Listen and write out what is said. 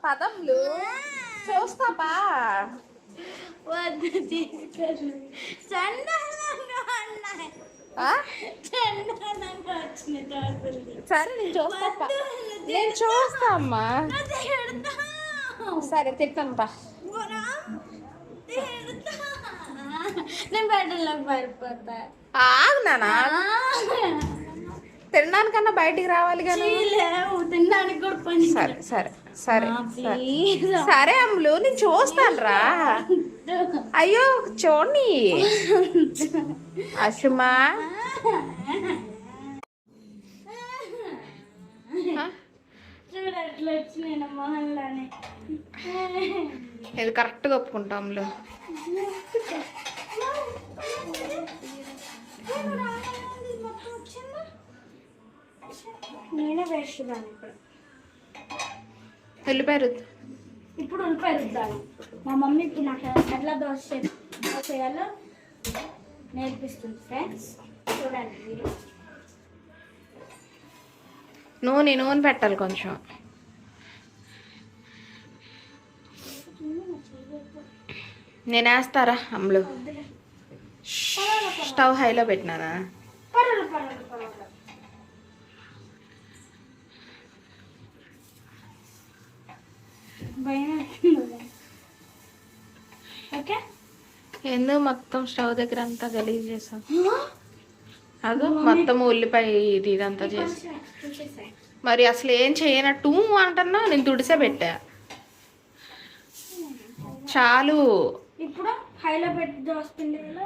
పదములు చూస్తాపా వద్దు తీసుకెళ్ళి సరే నేను చూస్తా నేను చూస్తా అమ్మా సరే తిట్టాను పా నేను బయటలోకి పడిపోతా ఆగునానా తినడానికన్నా బయటికి రావాలి కానీ తినడానికి కూడా పని సరే సరే సరే సరే అమ్ములు నేను చూస్తాను రా అయ్యో చూడండి అసుమా చూడట్లు వచ్చి నేను మొహల్లానే ఇది కరెక్ట్గా ఒప్పుకుంటా అమ్ములు నేనే వేస్తున్నాను ఇప్పుడు వెళ్ళిపోయారు ఇప్పుడు ఉల్లిపాయ రుద్దాను మా మమ్మీ ఇప్పుడు నాకు ఎట్లా దోశ చేయాలో నేర్పిస్తుంది ఫ్రెండ్స్ చూడండి మీరు నూనె పెట్టాలి కొంచెం నేను వేస్తారా అమ్ములు స్టవ్ హైలో పెట్టినానా ఓకే ఎందుకు మొత్తం స్టవ్ దగ్గర అంతా గలీజ్ చేసాం అదో మొత్తం ఉల్లిపాయ ఇదంతా చేసి మరి అసలు ఏం చేయనట్టు అంటున్నా నేను తుడిసే పెట్టా చాలు ఇప్పుడు హైలో పెట్టి దోశ పిండిలో